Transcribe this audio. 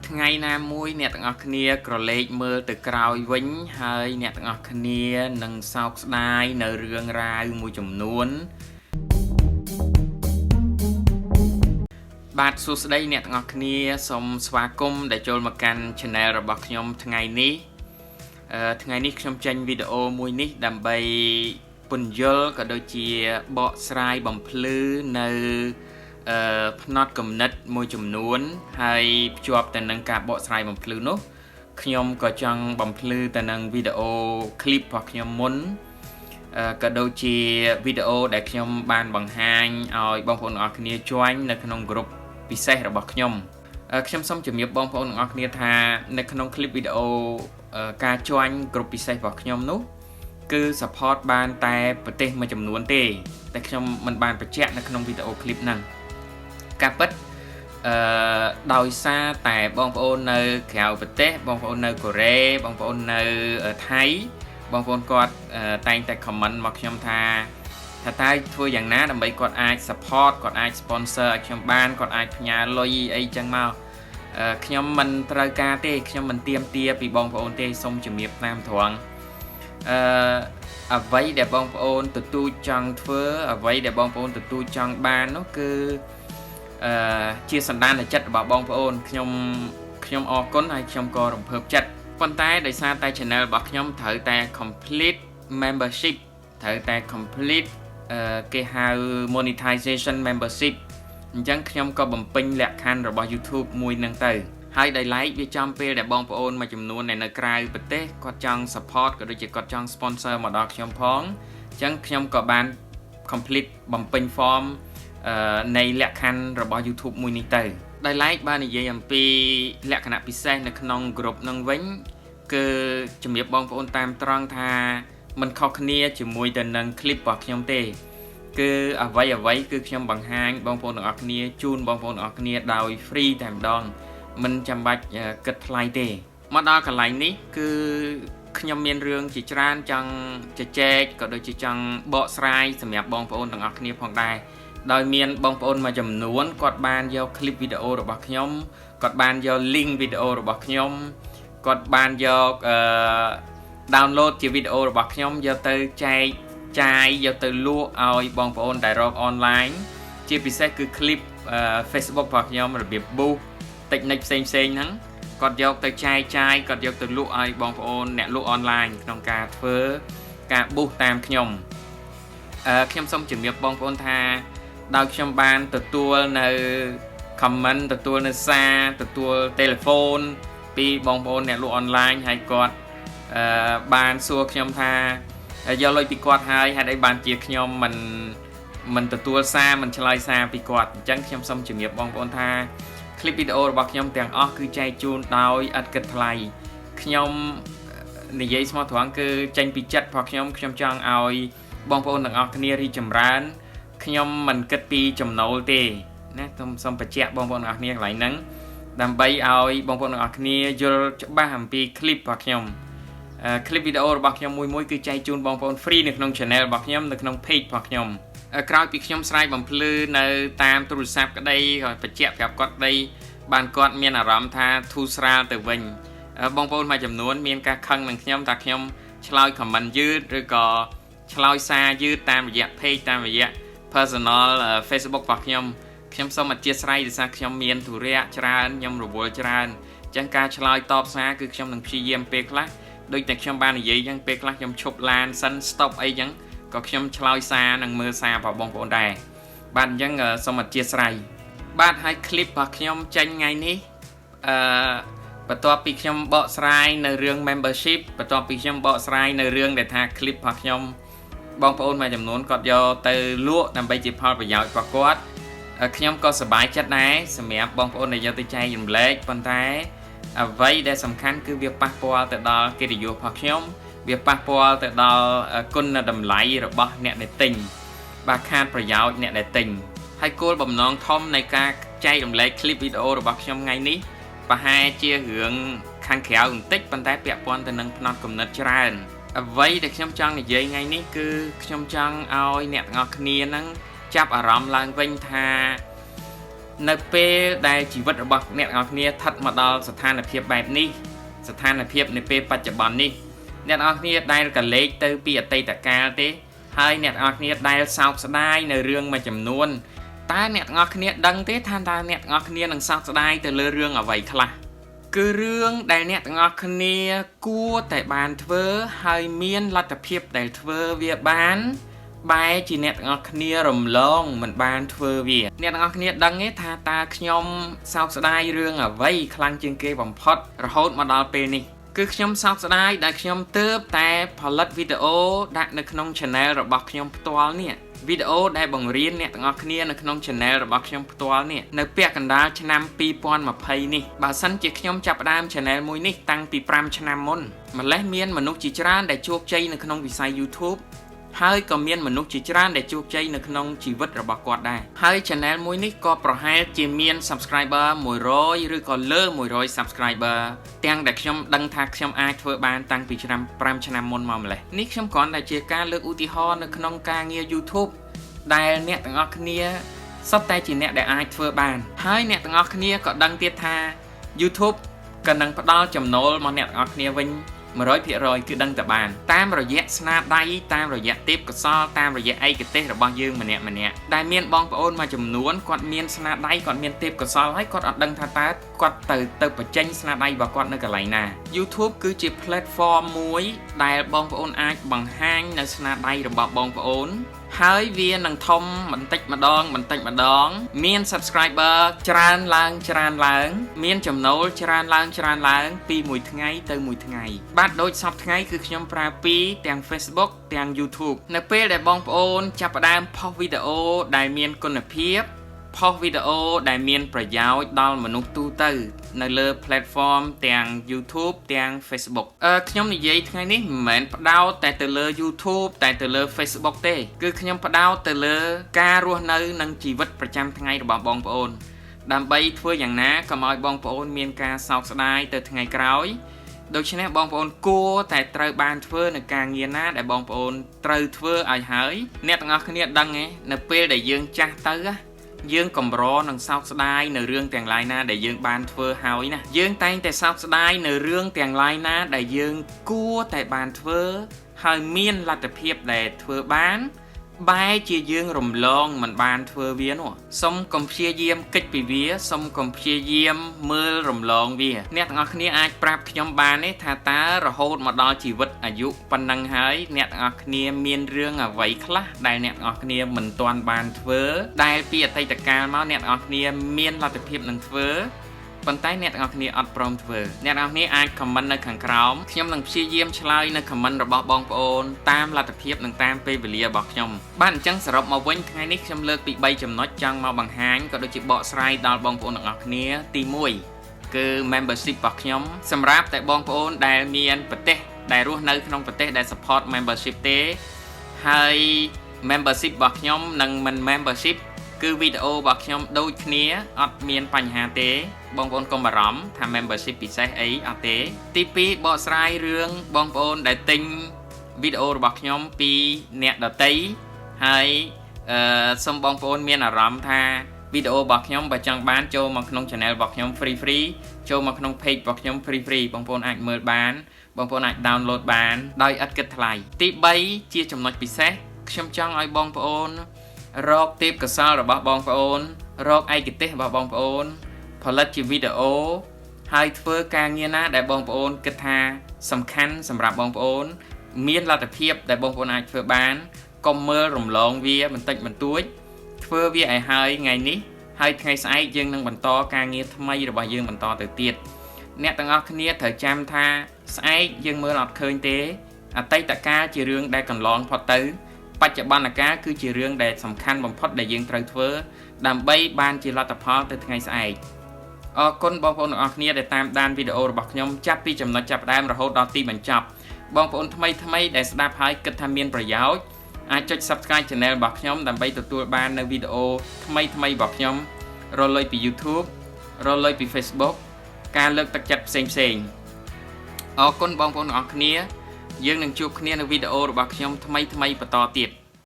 ថ្ងៃណាមួយអ្នកទាំងអស់គ្នាក្រឡេកមើលទៅក្រោយវិញហើយអ្នកទាំងអស់គ្នានឹងសោកស្ដាយនៅរឿងរ៉ាវមួយចំនួនបាទសួស្តីអ្នកទាំងអស់គ្នាសូមស្វាគមន៍ដែលចូលមកកាន់ Channel របស់ខ្ញុំថ្ងៃនេះខ្ញុំចេញវីដេអូមួយនេះដើម្បីពន្យល់ក៏ដូចជាបកស្រាយបំភ្លឺនៅផ្នត់គំនិតមួយចំនួនហើយភ្ជាប់ទៅនឹងការបកស្រាយបំភ្លឺនោះខ្ញុំក៏ចង់បំភ្លឺទៅនឹងវីដេអូ clip របស់ខ្ញុំមុនក៏ដូចជាវីដេអូដែលខ្ញុំបានបង្ហាញឲ្យបងប្អូនទាំងអស់គ្នា join នៅក្នុង group ពិសេសរបស់ខ្ញុំសូមជំរាបបងប្អូនទាំងអស់គ្នាថានៅក្នុង clip វីដេអូការ join group ពិសេសរបស់ខ្ញុំនោះគឺ support បានតែប្រទេសមួយចំនួនទេតែខ្ញុំមិនបានបញ្ជាក់នៅក្នុងវីដេអូ clip ហ្នឹងការពិតដោយសារតែបងប្អូននៅក្រៅប្រទេសបងប្អូននៅកូរ៉េបងប្អូននៅថៃបងប្អូនគាត់តែងតែ comment មកខ្ញុំថាតើធ្វើយ៉ាងណាដើម្បីគាត់អាច support គាត់អាច sponsor ឲ្យខ្ញុំបានគាត់អាចផ្ញើលុយអីចឹងមកខ្ញុំមិនត្រូវការទេខ្ញុំមិនទាមទារពីបងប្អូនទេសូមជំរាបតាមត្រង់អ្វីដែលបងប្អូនទទូចចង់ធ្វើអ្វីដែលបងប្អូនទទូចចង់បាននោះគឺជាសន្តានចិត្តរបស់បងប្អូនខ្ញុំអរគុណហើយខ្ញុំក៏រំភើបចិត្តប៉ុន្តែដោយសារតែ channel របស់ខ្ញុំត្រូវតែ complete membership ត្រូវតែ complete គេហៅ monetization membership អញ្ចឹងខ្ញុំក៏បំពេញលក្ខខណ្ឌរបស់ YouTube មួយហ្នឹងទៅហើយដោយឡែកវាចំពេលដែលបងប្អូនមួយចំនួននៅក្រៅប្រទេសគាត់ចង់ support ក៏ដូចជាគាត់ចង់ sponsor មកដល់ខ្ញុំផងអញ្ចឹងខ្ញុំក៏បាន complete បំពេញ form នៃលក្ខខណ្ឌរបស់ YouTube មួយនេះទៅដោយឡែកបាននិយាយអំពីលក្ខណៈពិសេសនៅក្នុង group នឹងវិញគឺជំរាបបងប្អូនតាមត្រង់ថាมันខុសគ្នាជាមួយទៅនឹង clip របស់ខ្ញុំទេគឺអ្វីគឺខ្ញុំបង្ហាញបងប្អូនទាំងអស់គ្នាជូនបងប្អូនទាំងអស់គ្នាដោយ free តែម្ដងមិនចាំបាច់គិតថ្លៃទេមកដល់កន្លែងនេះគឺខ្ញុំមានរឿងជាច្រើនចង់ជជែកក៏ដូចជាចង់បកស្រាយសម្រាប់បងប្អូនទាំងអស់គ្នាផងដែរដោយមានបងប្អូនមួយចំនួនគាត់បានយក clip វីដេអូរបស់ខ្ញុំគាត់បានយក link វីដេអូរបស់ខ្ញុំគាត់បានយក download ជាវីដេអូរបស់ខ្ញុំយកទៅចែកចាយយកទៅលក់ឲ្យបងប្អូនដែលរក online ជាពិសេសគឺ clip Facebook របស់ខ្ញុំរបៀប boost technique ផ្សេងហ្នឹងគាត់យកទៅចែកចាយគាត់យកទៅលក់ឲ្យបងប្អូនអ្នកលក់ online ក្នុងការធ្វើការ boost តាមខ្ញុំសូមជំរាបបងប្អូនថាដោយខ្ញុំបានទទួលនៅ comment ទទួលនៅសារទទួល telephone ពីបងប្អូនអ្នកលក់ online ហើយគាត់បានសួរខ្ញុំថាយកលុយពីគាត់ហើយហេតុអីបានជាខ្ញុំមិនទទួលសារមិនឆ្លើយសារពីគាត់អញ្ចឹងខ្ញុំសូមជំរាបបងប្អូនថា clip វីដេអូរបស់ខ្ញុំទាំងអស់គឺចែកជូនដោយឥតគិតថ្លៃខ្ញុំនិយាយស្មោះត្រង់គឺចេញពីចិត្តរបស់ខ្ញុំចង់ឲ្យបងប្អូនទាំងអស់គ្នារីកចម្រើនខ្ញុំមិនគិតពីចំណូលទេណាសូមបញ្ជាក់បងប្អូនទាំងអស់គ្នាកន្លែងហ្នឹងដើម្បីឲ្យបងប្អូនទាំងអស់គ្នាយល់ច្បាស់អំពី clip របស់ខ្ញុំclip វីដេអូរបស់ខ្ញុំមួយគឺចែកជូនបងប្អូន free នៅក្នុង channel របស់ខ្ញុំនៅក្នុង page របស់ខ្ញុំក្រោយពីខ្ញុំស្រាយបំភ្លឺនៅតាមទូរស័ព្ទក្តីក៏បញ្ជាក់ប្រាប់គាត់ក្តីបានគាត់មានអារម្មណ៍ថាធូរស្រាលទៅវិញបងប្អូនមួយចំនួនមានការខឹងនឹងខ្ញុំថាខ្ញុំឆ្លើយ comment យឺតឬក៏ឆ្លើយសារយឺតតាមរយៈ page តាមរយៈ personal Facebook របស់ខ្ញុំសូមអធិស្ឋានដោយសារខ្ញុំមានធុរៈច្រើនខ្ញុំរវល់ច្រើនអញ្ចឹងការឆ្លើយតបសារគឺខ្ញុំនឹងព្យាយាមពេលខ្លះដូចតែខ្ញុំបាននិយាយអញ្ចឹងពេលខ្លះខ្ញុំឈប់ឡានសិន stop អីអញ្ចឹងក៏ខ្ញុំឆ្លើយសារនិងមើលសាររបស់បងប្អូនដែរបាទអញ្ចឹងសូមអធិស្ឋានបាទហើយ clip របស់ខ្ញុំចេញថ្ងៃនេះបន្ទាប់ពីខ្ញុំបកស្រាយនៅរឿង membership បន្ទាប់ពីខ្ញុំបកស្រាយនៅរឿងដែលថា clip របស់ខ្ញុំបងប្អូនមួយចំនួនគាត់យកទៅលក់ដើម្បីជាផលប្រយោជន៍របស់គាត់ខ្ញុំក៏សប្បាយចិត្តដែរសម្រាប់បងប្អូនដែលយកទៅចែករំលែកប៉ុន្តែអ្វីដែលសំខាន់គឺវាប៉ះពាល់ទៅដល់កិត្តិយសរបស់ខ្ញុំវាប៉ះពាល់ទៅដល់គុណតម្លៃរបស់អ្នកដែលទិញបាទខាតប្រយោជន៍អ្នកដែលទិញហើយគោលបំណងធំនៃការចែករំលែក clip វីដេអូរបស់ខ្ញុំថ្ងៃនេះប្រហែលជារឿងខាងក្រៅបន្តិចប៉ុន្តែពាក់ព័ន្ធទៅនឹងផ្នត់គំនិតច្រើនអ្វីដែលខ្ញុំចង់និយាយថ្ងៃនេះគឺខ្ញុំចង់ឲ្យអ្នកទាំងអស់គ្នាហ្នឹងចាប់អារម្មណ៍ឡើងវិញថា នៅពេលដែលជីវិតរបស់អ្នកទាំងអស់គ្នាស្ថិតមកដល់ស្ថានភាពបែបនេះស្ថានភាពនៅពេលបច្ចុប្បន្ននេះអ្នកទាំងអស់គ្នាដែលកលេចទៅពីអតីតកាលទេហើយអ្នកទាំងអស់គ្នាដែលសោកស្ដាយនៅរឿងមួយចំនួនតើអ្នកទាំងអស់គ្នាដឹងទេថាតើអ្នកទាំងអស់គ្នានឹងសោកស្ដាយទៅលើរឿងអ្វីខ្លះគឺរឿងដែលអ្នកទាំងអស់គ្នាគួរតែបានធ្វើហើយមានលទ្ធភាពដែលធ្វើវាបានបែរជាអ្នកទាំងអស់គ្នារំលងមិនបានធ្វើវាអ្នកទាំងអស់គ្នាដឹងទេថាតើខ្ញុំសោកស្ដាយរឿងអ្វីខ្លាំងជាងគេបំផុតរហូតមកដល់ពេលនេះគឺខ្ញុំសោកស្ដាយដែលខ្ញុំទើបតែផលិតវីដេអូដាក់នៅក្នុង channel របស់ខ្ញុំផ្ទាល់នេះវីដេអូដែលបង្រៀនអ្នកទាំងអស់គ្នានៅក្នុង channel របស់ខ្ញុំផ្ទាល់នេះនៅពាក់កណ្ដាលឆ្នាំ2020នេះបើសិនជាខ្ញុំចាប់ផ្ដើម channel មួយនេះតាំងពី5ឆ្នាំមុនម្លេះមានមនុស្សជាច្រើនដែលជោគជ័យនៅក្នុងវិស័យ YouTube ហើយក៏មានមនុស្សជាច្រើនដែលជោគជ័យនៅក្នុងជីវិតរបស់គាត់ដែរហើយ channel មួយនេះក៏ប្រហែលជាមាន subscriber 100ឬក៏លើ100 subscriber ទាំងដែលខ្ញុំដឹងថាខ្ញុំអាចធ្វើបានតាំងពីឆ្នាំ5ឆ្នាំមុនមកម្លេះនេះខ្ញុំគ្រាន់តែជាការលើកឧទាហរណ៍នៅក្នុងការងារ YouTube ដែលអ្នកទាំងអស់គ្នាសុទ្ធតែជាអ្នកដែលអាចធ្វើបានហើយអ្នកទាំងអស់គ្នាក៏ដឹងទៀតថា YouTube ក៏នឹងផ្ដល់ចំណូលមកអ្នកទាំងអស់គ្នាវិញ100% គឺដឹងតែបានតាមរយៈស្នាដៃតាមរយៈទេពកោសល្យតាមរយៈឯកទេសរបស់យើងម្នាក់ៗដែលមានបងប្អូនមួយចំនួនគាត់មានស្នាដៃគាត់មានទេពកោសល្យហើយគាត់អត់ដឹងថាតើគាត់ទៅបញ្ចេញស្នាដៃរបស់គាត់នៅកន្លែងណា YouTube គឺជា platform មួយដែលបងប្អូនអាចបង្ហាញនៅស្នាដៃរបស់បងប្អូនហើយវានឹងធំបន្តិចម្ដងមាន subscriber ច្រើនឡើងមានចំណូលច្រើនឡើងពីមួយថ្ងៃទៅមួយថ្ងៃបាទដូចសពថ្ងៃគឺខ្ញុំប្រើពីទាំង Facebook ទាំង YouTube នៅពេលដែលបងប្អូនចាប់ផ្ដើមផុសវីដេអូដែលមានគុណភាពផុសវីដេអូដែលមានប្រយោជន៍ដល់មនុស្សទូទៅនៅលើ platform ទាំង YouTube ទាំង Facebook ខ្ញុំនិយាយថ្ងៃនេះមិនមែនផ្ដោតតែទៅលើ YouTube តែទៅលើ Facebook ទេគឺខ្ញុំផ្ដោតទៅលើការរស់នៅនិងជីវិតប្រចាំថ្ងៃរបស់បងប្អូនដើម្បីធ្វើយ៉ាងណាកុំឲ្យបងប្អូនមានការសោកស្ដាយទៅថ្ងៃក្រោយដូច្នេះបងប្អូនគួរតែត្រូវបានធ្វើនៅការងារណាដែលបងប្អូនត្រូវធ្វើឲ្យហើយអ្នកទាំងអស់គ្នាដឹងទេនៅពេលដែលយើងចាស់ទៅយើងកម្រនឹងសោកស្ដាយនៅរឿងទាំងឡាយណាដែលយើងបានធ្វើហើយណាយើងតែងតែសោកស្ដាយនៅរឿងទាំងឡាយណាដែលយើងគួរតែបានធ្វើហើយមានលទ្ធភាពដែលធ្វើបានបែរជាយើងរំលងមិនបានធ្វើវានោះសូមកុំព្យាយាមគេចពីវាសូមកុំព្យាយាមមើលរំលងវាអ្នកទាំងអស់គ្នាអាចប្រាប់ខ្ញុំបានទេថាតើរហូតមកដល់ជីវិតអាយុប៉ុណ្ណឹងហើយអ្នកទាំងអស់គ្នាមានរឿងអ្វីខ្លះដែលអ្នកទាំងអស់គ្នាមិនទាន់បានធ្វើដែលពីអតីតកាលមកអ្នកទាំងអស់គ្នាមានលទ្ធភាពនឹងធ្វើប៉ុន្តែអ្នកទាំងអស់គ្នាអត់ព្រមធ្វើអ្នកទាំងអស់គ្នាអាច comment នៅខាងក្រោមខ្ញុំនឹងព្យាយាមឆ្លើយនៅ comment របស់បងប្អូនតាមលទ្ធភាពនិងតាមពេលវេលារបស់ខ្ញុំបាទអញ្ចឹងសរុបមកវិញថ្ងៃនេះខ្ញុំលើកពី3ចំណុចចង់មកបង្ហាញក៏ដូចជាបកស្រាយដល់បងប្អូនទាំងអស់គ្នាទី1គឺ membership របស់ខ្ញុំសម្រាប់តែបងប្អូនដែលមានប្រទេសដែលរស់នៅក្នុងប្រទេសដែល support membership ទេហើយ membership របស់ខ្ញុំនិងមិន membership គឺវីដេអូរបស់ខ្ញុំដូចគ្នាអត់មានបញ្ហាទេបងប្អូនកុំបារម្ភថា membership ពិសេសអីអត់ទេទី2បកស្រាយរឿងបងប្អូនដែលទិញវីដេអូរបស់ខ្ញុំពីអ្នកដទៃហើយសូមបងប្អូនមានអារម្មណ៍ថាវីដេអូរបស់ខ្ញុំបើចង់បានចូលមកក្នុង channel របស់ខ្ញុំ free ចូលមកក្នុង page របស់ខ្ញុំ free បងប្អូនអាចមើលបានបងប្អូនអាច download បានដោយឥតគិតថ្លៃទី3ជាចំណុចពិសេសខ្ញុំចង់ឲ្យបងប្អូនរកទេពកោសល្យរបស់បងប្អូនរកឯកទេសរបស់បងប្អូនផលិតជាវីដេអូហើយធ្វើការងារណាដែលបងប្អូនគិតថាសំខាន់សម្រាប់បងប្អូនមានលទ្ធភាពដែលបងប្អូនអាចធ្វើបានកុំមើលរំលងវាបន្តិចបន្តួចធ្វើវាឲ្យហើយថ្ងៃនេះហើយថ្ងៃស្អែកយើងនឹងបន្តការងារថ្មីរបស់យើងបន្តទៅទៀតអ្នកទាំងអស់គ្នាត្រូវចាំថាស្អែកយើងមើលអត់ឃើញទេអតីតកាលជារឿងដែលកន្លងផុតទៅបច្ចុប្បន្នកាលគឺជារឿងដែលសំខាន់បំផុតដែលយើងត្រូវធ្វើដើម្បីបានជាលទ្ធផលទៅថ្ងៃស្អែកអរគុណបងប្អូនទាំងអស់គ្នាដែលតាមដានវីដេអូរបស់ខ្ញុំចាប់ពីចំណុចចាប់ផ្ដើមរហូតដល់ទីបញ្ចប់បងប្អូនថ្មីដែលស្ដាប់ហើយគិតថាមានប្រយោជន៍អាចចុច Subscribe Channel របស់ខ្ញុំដើម្បីទទួលបាននៅវីដេអូថ្មីរបស់ខ្ញុំរលុយពី YouTube រលុយពី Facebook ការលើកទឹកចិត្តផ្សេងអរគុណបងប្អូនទាំងអស់គ្នាយើងនឹងជួបគ្នានៅវីដេអូរបស់ខ្ញុំថ្មីបន្តទៀត